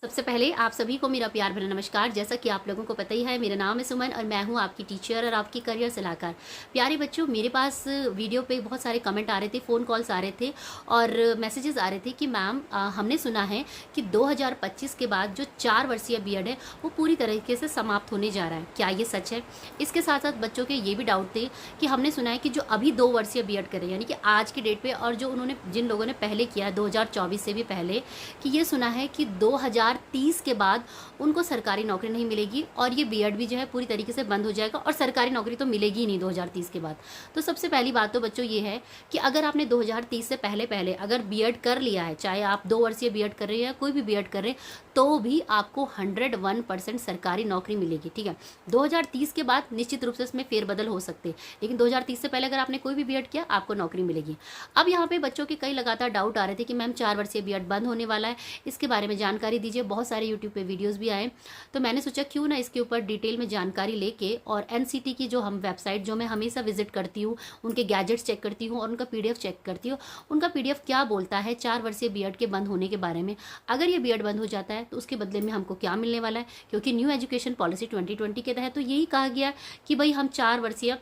सबसे पहले आप सभी को मेरा प्यार भरा नमस्कार। जैसा कि आप लोगों को पता ही है, मेरा नाम है सुमन और मैं हूं आपकी टीचर और आपकी करियर सलाहकार। प्यारे बच्चों, मेरे पास वीडियो पे बहुत सारे कमेंट आ रहे थे, फ़ोन कॉल्स आ रहे थे और मैसेजेस आ रहे थे कि मैम हमने सुना है कि 2025 के बाद जो 4 वर्षीय बीएड है वो पूरी तरीके से समाप्त होने जा रहा है। क्या ये सच है? इसके साथ साथ बच्चों के ये भी डाउट थे कि हमने सुना है कि जो अभी 2 वर्षीय बीएड करें, यानी कि आज की डेट पे, और जो उन्होंने जिन लोगों ने पहले किया 2024 से भी पहले, कि ये सुना है कि 2030 के बाद उनको सरकारी नौकरी नहीं मिलेगी और ये बीएड भी जो है पूरी तरीके से बंद हो जाएगा और सरकारी नौकरी तो मिलेगी ही नहीं 2030 के बाद। तो सबसे पहली बात तो बच्चों ये है कि अगर आपने 2030 से पहले पहले अगर बीएड कर लिया है, चाहे आप 2 वर्षीय बीएड कर रहे हैं या कोई भी बीएड कर रहे हैं, तो भी आपको 101% सरकारी नौकरी मिलेगी। ठीक है, 2030 के बाद निश्चित रूप से इसमें फेरबदल हो सकते हैं, लेकिन 2030 से पहले अगर आपने कोई भी बीएड किया आपको नौकरी मिलेगी। अब यहाँ पे बच्चों के कई लगातार डाउट आ रहे थे कि मैम 4 वर्षीय बीएड बंद होने वाला है, इसके बारे में जानकारी दीजिए। बहुत सारे यूट्यूब पे वीडियोस भी आए, तो मैंने सोचा क्यों ना इसके ऊपर डिटेल में जानकारी लेके, और एनसीटी की जो हम वेबसाइट जो मैं हमेशा विजिट करती हूँ, उनके गैजेट्स चेक करती हूँ और उनका पीडीएफ चेक करती हूँ, उनका पीडीएफ क्या बोलता है 4 वर्षीय बीएड के बंद होने के बारे में। अगर ये बीएड बंद हो जाता है तो उसके बदले में हमको क्या मिलने वाला है, क्योंकि न्यू एजुकेशन पॉलिसी 2020 के तहत तो यही कहा गया कि भाई हम 4 वर्षीय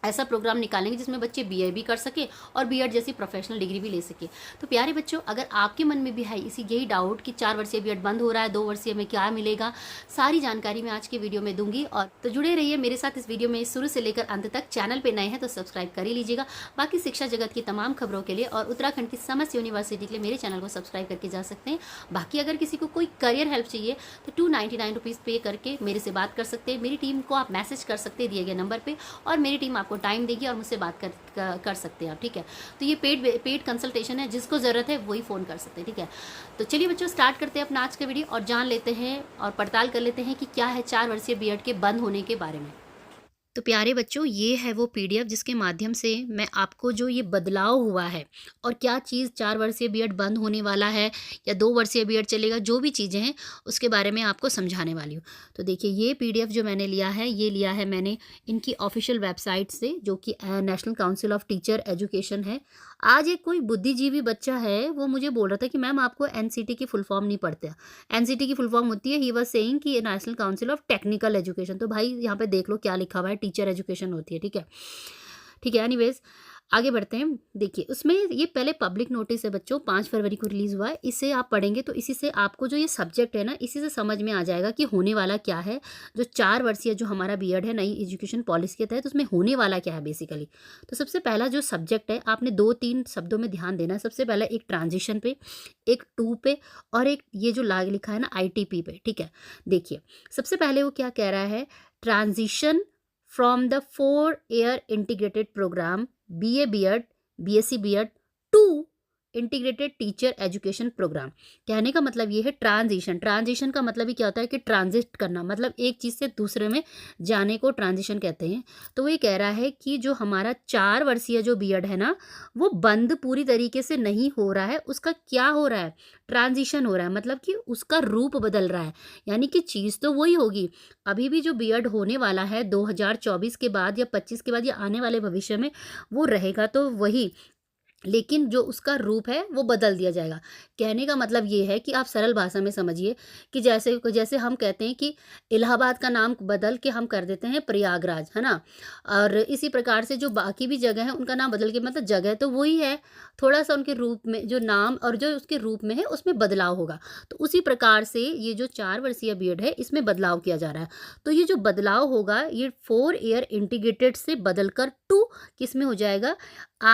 ऐसा प्रोग्राम निकालेंगे जिसमें बच्चे बीए भी कर सके और बीएड जैसी प्रोफेशनल डिग्री भी ले सके। तो प्यारे बच्चों, अगर आपके मन में भी है इसी यही डाउट कि 4 वर्षीय बीएड बंद हो रहा है, 2 वर्षीय में क्या मिलेगा, सारी जानकारी मैं आज के वीडियो में दूंगी। और तो जुड़े रहिए मेरे साथ इस वीडियो में शुरू से लेकर अंत तक। चैनल पर नए हैं तो सब्सक्राइब कर ही लीजिएगा। बाकी शिक्षा जगत की तमाम खबरों के लिए और उत्तराखंड की समस्त यूनिवर्सिटी के लिए मेरे चैनल को सब्सक्राइब करके जा सकते हैं। बाकी अगर किसी को कोई करियर हेल्प चाहिए तो 299 रुपीज़ पे करके मेरे से बात कर सकते हैं। मेरी टीम को आप मैसेज कर सकते हैं दिए गए नंबर पर, और मेरी टीम आपको टाइम देगी और से बात कर सकते हैं आप। ठीक है, तो ये पेड कंसल्टेशन है, जिसको ज़रूरत है वही फ़ोन कर सकते हैं। ठीक है, तो चलिए बच्चों स्टार्ट करते हैं अपना आज का वीडियो और जान लेते हैं और पड़ताल कर लेते हैं कि क्या है 4 वर्षीय बीएड के बंद होने के बारे में। तो प्यारे बच्चों, ये है वो पीडीएफ जिसके माध्यम से मैं आपको जो ये बदलाव हुआ है और क्या चीज़ 4 वर्षीय बीएड बंद होने वाला है या 2 वर्षीय बीएड चलेगा, जो भी चीज़ें हैं उसके बारे में आपको समझाने वाली हूँ। तो देखिए, ये पीडीएफ जो मैंने लिया है, ये लिया है मैंने इनकी ऑफिशियल वेबसाइट से, जो कि national council of teacher education है। आज एक कोई बुद्धिजीवी बच्चा है, वो मुझे बोल रहा था कि मैम आपको एनसीटी की फुल फॉर्म नहीं पढ़ते। एनसीटी की फुल फॉर्म होती है, ही वाज सेइंग कि national council of technical education. तो भाई यहाँ पे देख लो क्या लिखा हुआ है, टीचर एजुकेशन होती है। ठीक है, ठीक है, एनीवेज आगे बढ़ते हैं। देखिए, उसमें ये पहले पब्लिक नोटिस है बच्चों, 5 फरवरी को रिलीज़ हुआ है। इसे आप पढ़ेंगे तो इसी से आपको जो ये सब्जेक्ट है ना, इसी से समझ में आ जाएगा कि होने वाला क्या है। जो 4 वर्षीय जो हमारा बीएड है नई एजुकेशन पॉलिसी के तहत, उसमें होने वाला क्या है बेसिकली। तो सबसे पहला जो सब्जेक्ट है, आपने 2-3 शब्दों में ध्यान देना है। सबसे पहला एक ट्रांजिशन पे, एक 2 पे, और एक ये जो लाग लिखा है ना आईटीपी पे। ठीक है, देखिए सबसे पहले वो क्या कह रहा है, transition from the 4-year integrated programme BA B Ed, BSc B Ed to integrated teacher education programme. कहने का मतलब ये है ट्रांजिशन। ट्रांजिशन का मतलब ही क्या होता है कि ट्रांजिट करना, मतलब एक चीज़ से दूसरे में जाने को ट्रांजिशन कहते हैं। तो वो ये कह रहा है कि जो हमारा 4 वर्षीय जो बीएड है ना, वो बंद पूरी तरीके से नहीं हो रहा है। उसका क्या हो रहा है, ट्रांजिशन हो रहा है, मतलब कि उसका रूप बदल रहा है। यानी कि चीज़ तो वही होगी, अभी भी जो बीएड होने वाला है 2024 के बाद या 25 के बाद या आने वाले भविष्य में, वो रहेगा तो वही, लेकिन जो उसका रूप है वो बदल दिया जाएगा। कहने का मतलब ये है कि आप सरल भाषा में समझिए कि जैसे जैसे हम कहते हैं कि इलाहाबाद का नाम बदल के हम कर देते हैं प्रयागराज, है ना। और इसी प्रकार से जो बाकी भी जगह है उनका नाम बदल के, मतलब जगह तो वही है, थोड़ा सा उनके रूप में जो नाम और जो उसके रूप में है उसमें बदलाव होगा। तो उसी प्रकार से ये जो 4 वर्षीय बीएड है इसमें बदलाव किया जा रहा है। तो ये जो बदलाव होगा, ये 4-year इंटीग्रेटेड से बदल कर 2 किस में हो जाएगा,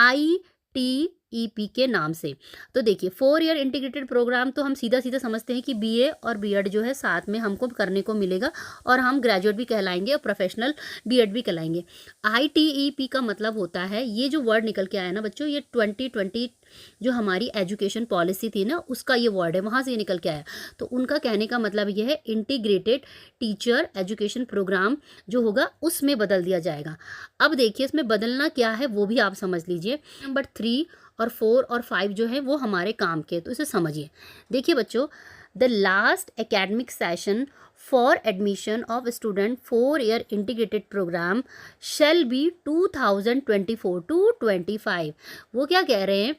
ITEP के नाम से। तो देखिए, 4-year इंटीग्रेटेड प्रोग्राम तो हम सीधा सीधा समझते हैं कि बीए और बीएड जो है साथ में हमको करने को मिलेगा और हम ग्रेजुएट भी कहलाएंगे और प्रोफेशनल बीएड भी कहलाएंगे। ITEP का मतलब होता है, ये जो वर्ड निकल के आया ना बच्चों, ये 2020 जो हमारी एजुकेशन पॉलिसी थी ना, उसका ये वर्ड है, वहाँ से ये निकल के आया। तो उनका कहने का मतलब ये है इंटीग्रेटेड टीचर एजुकेशन प्रोग्राम जो होगा उसमें बदल दिया जाएगा। अब देखिए, इसमें बदलना क्या है वो भी आप समझ लीजिए। नंबर 3 और 4 और 5 जो है वो हमारे काम के, तो इसे समझिए। देखिए बच्चों, the last academic session for admission of student 4-year integrated programme shall be 2024 to 25। वो क्या कह रहे हैं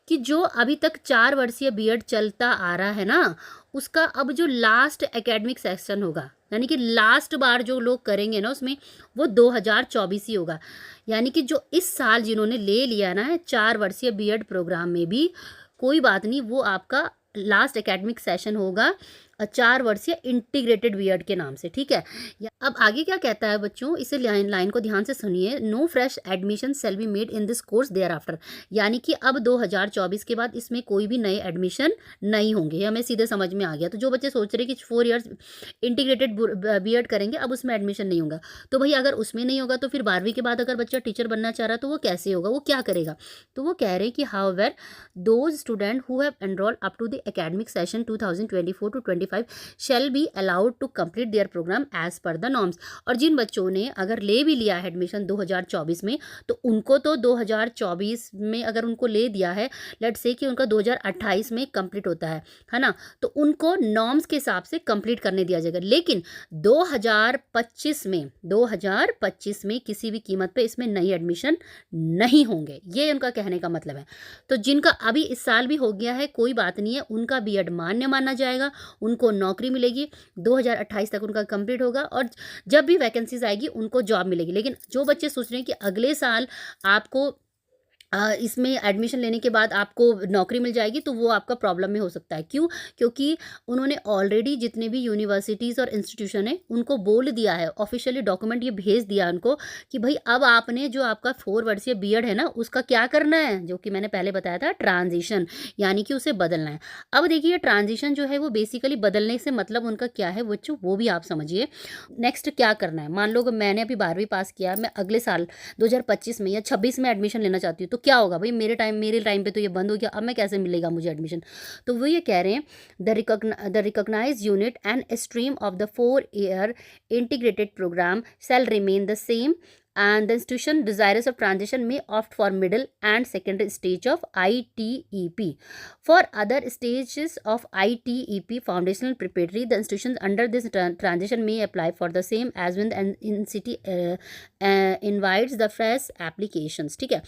कि जो अभी तक 4 वर्षीय बीएड चलता आ रहा है ना, उसका अब जो लास्ट एकेडमिक सेशन होगा, यानी कि लास्ट बार जो लोग करेंगे ना उसमें, वो 2024 ही होगा। यानी कि जो इस साल जिन्होंने ले लिया ना है 4 वर्षीय बीएड प्रोग्राम में भी, कोई बात नहीं, वो आपका लास्ट एकेडमिक सेशन होगा 4 वर्षीय इंटीग्रेटेड बीएड के नाम से, ठीक है। अब आगे क्या कहता है बच्चों, इसे लाइन को ध्यान से सुनिए। No fresh admission shall be made in this course thereafter, यानी कि अब 2024 के बाद इसमें कोई भी नए एडमिशन नहीं होंगे। ये हमें सीधे समझ में आ गया। तो जो बच्चे सोच रहे कि 4 इयर्स इंटीग्रेटेड बीएड करेंगे, अब उसमें एडमिशन नहीं होगा, तो भाई अगर उसमें नहीं होगा तो फिर 12वीं के बाद अगर बच्चा टीचर बनना चाह रहा है तो वो कैसे होगा, वो क्या करेगा। तो वो कह रहे हैं कि however those student who have enrolled up to the academic session 2024 to 25 shall be allowed to complete their program as per the norms। और जिन बच्चों ने अगर ले भी लिया है एडमिशन 2024 में, तो उनको तो 2024 में अगर उनको ले दिया है, लेट्स से कि उनका 2028 में कंप्लीट होता है ना, तो उनको नॉर्म्स के हिसाब से कंप्लीट करने दिया जाएगा। लेकिन 2025 में किसी भी कीमत पे इसमें नई एडमिशन नहीं होंगे, ये उनका कहने का मतलब है। तो जिनका अभी इस साल भी हो गया है, कोई बात नहीं है, उनका बीएड मान्य माना जाएगा, उनको नौकरी मिलेगी, 2028 तक उनका कंप्लीट होगा, और जब भी वैकेंसीज आएगी उनको जॉब मिलेगी। लेकिन जो बच्चे सोच रहे हैं कि अगले साल आपको इसमें एडमिशन लेने के बाद आपको नौकरी मिल जाएगी, तो वो आपका प्रॉब्लम में हो सकता है। क्यों? क्योंकि उन्होंने ऑलरेडी जितने भी यूनिवर्सिटीज़ और इंस्टीट्यूशन है उनको बोल दिया है, ऑफिशियली डॉक्यूमेंट ये भेज दिया उनको कि भाई अब आपने जो आपका 4 वर्षीय बीएड है ना, उसका क्या करना है, जो कि मैंने पहले बताया था, ट्रांजिशन, यानी कि उसे बदलना है। अब देखिए ट्रांजिशन जो है वो बेसिकली बदलने से मतलब उनका क्या है बच्चों, वो भी आप समझिए। नेक्स्ट क्या करना है, मान लो मैंने अभी 12वीं पास किया, मैं अगले साल 2025 में या 26 में एडमिशन लेना चाहती हूँ, तो क्या होगा भाई, मेरे टाइम पे तो ये बंद हो गया, अब मैं कैसे मिलेगा मुझे एडमिशन। तो वो ये कह रहे हैं, the recognised unit and stream of the 4 year integrated programme shall remain the same and the institution desirous of transition may opt for middle and secondary stage of ITEP. For other stages of ITEP, foundational preparatory, the institutions under this transition may apply for the same as when the NCT invites the fresh applications, ठीक है।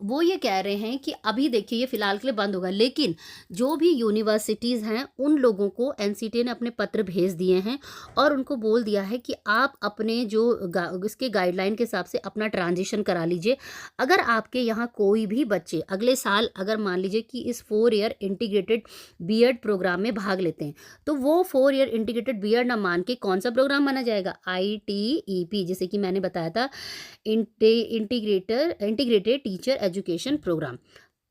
वो ये कह रहे हैं कि अभी देखिए ये फिलहाल के लिए बंद होगा, लेकिन जो भी यूनिवर्सिटीज़ हैं उन लोगों को एनसीटीए ने अपने पत्र भेज दिए हैं और उनको बोल दिया है कि आप अपने जो इसके गाइडलाइन के हिसाब से अपना ट्रांजिशन करा लीजिए। अगर आपके यहाँ कोई भी बच्चे अगले साल अगर मान लीजिए कि इस 4 ईयर इंटीग्रेटेड बीएड प्रोग्राम में भाग लेते हैं, तो वो 4 ईयर इंटीग्रेटेड बीएड ना मान के कौन सा प्रोग्राम माना जाएगा, ITEP, जैसे कि मैंने बताया था, इंटीग्रेटेड टीचर एजुकेशन प्रोग्राम,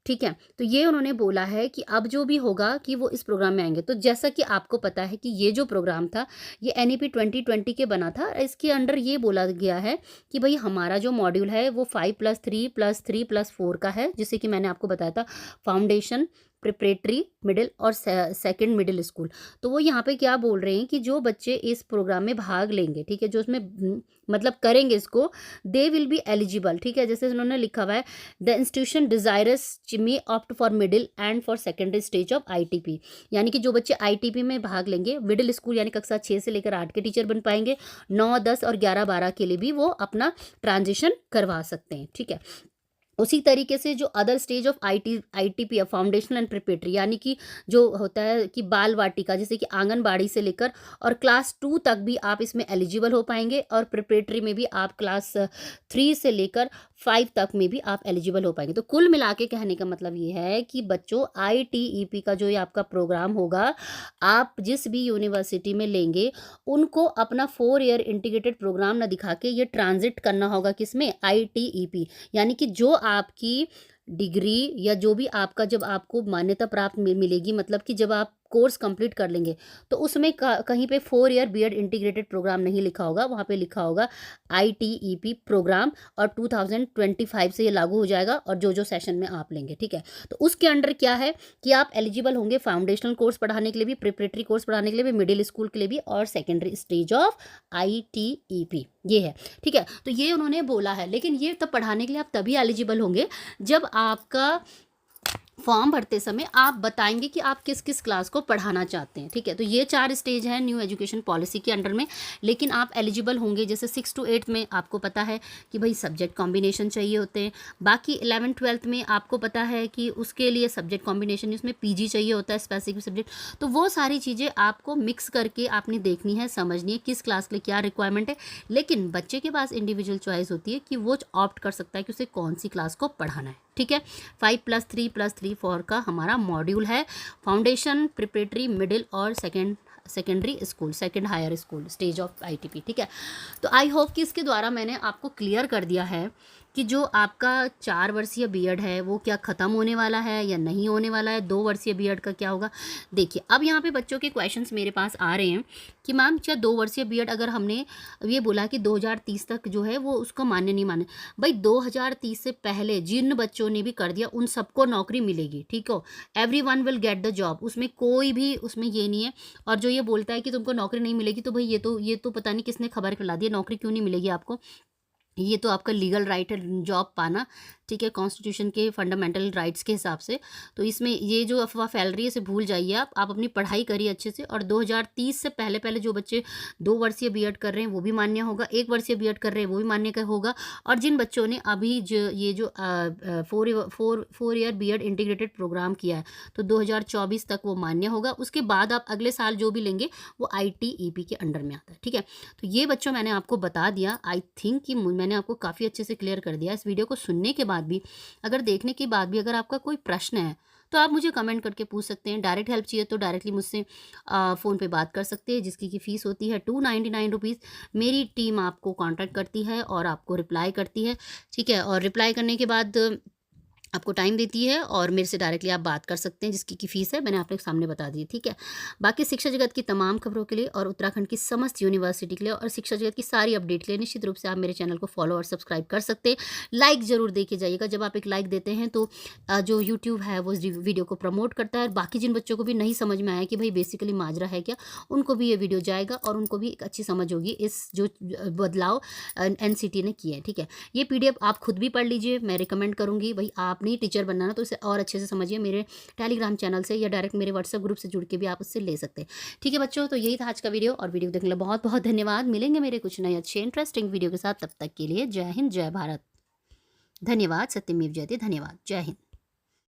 ठीक है। तो ये उन्होंने बोला है कि अब जो भी होगा कि वो इस प्रोग्राम में आएंगे। तो जैसा कि आपको पता है कि ये जो प्रोग्राम था ये NEP 2020 के बना था, इसके अंडर ये बोला गया है कि भाई हमारा जो मॉड्यूल है वो 5+3+3+4 का है, जिससे कि मैंने आपको बताया था फाउंडेशन, प्रिपरेटरी, मिडिल और सेकंड मिडिल स्कूल। तो वो यहाँ पे क्या बोल रहे हैं कि जो बच्चे इस प्रोग्राम में भाग लेंगे, ठीक है, जो उसमें मतलब करेंगे इसको, दे विल बी एलिजिबल, ठीक है। जैसे उन्होंने लिखा हुआ है, the institution desirous may opt for middle and for secondary stage of ITP, यानी कि जो बच्चे ITP में भाग लेंगे, मिडिल स्कूल यानी कक्षा 6 से लेकर 8 के टीचर बन पाएंगे, 9, 10 और 11, 12 के लिए भी वो अपना ट्रांजिशन करवा सकते हैं, ठीक है। उसी तरीके से जो other stage of ITP foundational and preparatory, यानी कि जो होता है कि बाल वाटिका, जैसे कि आंगनबाड़ी से लेकर और क्लास 2 तक भी आप इसमें एलिजिबल हो पाएंगे, और प्रिपरेटरी में भी आप क्लास 3 से लेकर 5 तक में भी आप एलिजिबल हो पाएंगे। तो कुल मिला के कहने का मतलब ये है कि बच्चों ITEP का जो ये आपका प्रोग्राम होगा, आप जिस भी यूनिवर्सिटी में लेंगे उनको अपना 4 ईयर इंटीग्रेटेड प्रोग्राम ना दिखा के ये ट्रांजिट करना होगा किसमें, ITEP, यानी कि जो आपकी डिग्री या जो भी आपका जब आपको मान्यता प्राप्त मिलेगी, मतलब कि जब आप कोर्स कंप्लीट कर लेंगे, तो उसमें कहीं पे 4 ईयर बीएड इंटीग्रेटेड प्रोग्राम नहीं लिखा होगा, वहाँ पे लिखा होगा ITEP प्रोग्राम, और 2025 से ये लागू हो जाएगा, और जो जो सेशन में आप लेंगे, ठीक है। तो उसके अंडर क्या है कि आप एलिजिबल होंगे फाउंडेशनल कोर्स पढ़ाने के लिए भी, प्रिपरेटरी कोर्स पढ़ाने के लिए भी, मिडिल स्कूल के लिए भी, और सेकेंडरी स्टेज ऑफ ITEP, ये है, ठीक है। तो ये उन्होंने बोला है, लेकिन ये तब पढ़ाने के लिए आप तभी एलिजिबल होंगे जब आपका फॉर्म भरते समय आप बताएंगे कि आप किस किस क्लास को पढ़ाना चाहते हैं, ठीक है। तो ये 4 स्टेज हैं न्यू एजुकेशन पॉलिसी के अंडर में, लेकिन आप एलिजिबल होंगे जैसे 6 to 8 में आपको पता है कि भाई सब्जेक्ट कॉम्बिनेशन चाहिए होते हैं। बाकी 11th-12th में आपको पता है कि उसके लिए सब्जेक्ट कॉम्बिनेशन उसमें पीजी चाहिए होता है, स्पेसिफिक सब्जेक्ट। तो वो सारी चीज़ें आपको मिक्स करके आपने देखनी है, समझनी है किस क्लास के लिए क्या रिक्वायरमेंट है। लेकिन बच्चे के पास इंडिविजुअल चॉइस होती है कि वो ऑप्ट कर सकता है कि उसे कौन सी क्लास को पढ़ाना है, ठीक है। 5+3+3 4 का हमारा मॉड्यूल है, फाउंडेशन, प्रिपरेटरी, मिडिल और secondary school, second higher school stage of ITP, ठीक है। तो आई होप कि इसके द्वारा मैंने आपको क्लियर कर दिया है कि जो आपका 4 वर्षीय बीएड है वो क्या ख़त्म होने वाला है या नहीं होने वाला है, 2 वर्षीय बीएड का क्या होगा। देखिए अब यहाँ पे बच्चों के क्वेश्चंस मेरे पास आ रहे हैं कि मैम क्या 2 वर्षीय बीएड अगर हमने ये बोला कि 2030 तक जो है वो उसको मान्य नहीं माने, भाई 2030 से पहले जिन बच्चों ने भी कर दिया उन सबको नौकरी मिलेगी, ठीक हो, everyone will get the job, उसमें कोई भी उसमें ये नहीं है। और जो ये बोलता है कि तुमको नौकरी नहीं मिलेगी, तो भाई ये तो पता नहीं किसने खबर फैला दी है, नौकरी क्यों नहीं मिलेगी आपको, ये तो आपका लीगल राइट है जॉब पाना, ठीक है, कॉन्स्टिट्यूशन के फंडामेंटल राइट्स के हिसाब से। तो इसमें ये जो अफवाह फैल रही है इसे भूल जाइए, आप अपनी पढ़ाई करिए अच्छे से। और 2030 से पहले पहले जो बच्चे 2 वर्षीय बीएड कर रहे हैं वो भी मान्य होगा, 1 वर्षीय बीएड कर रहे हैं वो भी मान्य होगा। और जिन बच्चों ने अभी जो 4 ईयर बीएड इंटीग्रेटेड प्रोग्राम किया है तो 2024 तक वो मान्य होगा। उसके बाद आप अगले साल जो भी लेंगे वो ITEP के अंडर में आता है, ठीक है। तो ये बच्चों मैंने आपको बता दिया, आई थिंक कि मैंने आपको काफ़ी अच्छे से क्लियर कर दिया। इस वीडियो को सुनने के बाद भी, अगर देखने के बाद भी अगर आपका कोई प्रश्न है तो आप मुझे कमेंट करके पूछ सकते हैं। डायरेक्ट हेल्प चाहिए तो डायरेक्टली मुझसे फ़ोन पे बात कर सकते हैं, जिसकी की फ़ीस होती है 299 रुपीज़। मेरी टीम आपको कांटेक्ट करती है और आपको रिप्लाई करती है, ठीक है। और रिप्लाई करने के बाद आपको टाइम देती है और मेरे से डायरेक्टली आप बात कर सकते हैं, जिसकी की फ़ीस है मैंने आपके सामने बता दी, ठीक है। बाकी शिक्षा जगत की तमाम खबरों के लिए और उत्तराखंड की समस्त यूनिवर्सिटी के लिए और शिक्षा जगत की सारी अपडेट के लिए निश्चित रूप से आप मेरे चैनल को फॉलो और सब्सक्राइब कर सकते हैं। लाइक ज़रूर दे के जाइएगा, जब आप एक लाइक देते हैं तो जो यूट्यूब है वो इस वीडियो को प्रमोट करता है। और बाकी जिन बच्चों को भी नहीं समझ में आया कि भाई बेसिकली माजरा है क्या, उनको भी ये वीडियो जाएगा और उनको भी एक अच्छी समझ होगी इस जो बदलाव NCT ने किए हैं, ठीक है। ये PDF आप खुद भी पढ़ लीजिए, मैं रिकमेंड करूँगी। भाई आप नहीं टीचर बनना ना तो इसे और अच्छे से समझिए, मेरे टेलीग्राम चैनल से या डायरेक्ट मेरे व्हाट्सएप ग्रुप से जुड़ के भी आप उससे ले सकते हैं, ठीक है बच्चों। तो यही था आज का वीडियो, और वीडियो देखने के लिए बहुत बहुत धन्यवाद। मिलेंगे मेरे कुछ नए अच्छे इंटरेस्टिंग वीडियो के साथ, तब तक के लिए जय हिंद, जय भारत, धन्यवाद, सत्यमेव जयते, धन्यवाद, जय हिंद।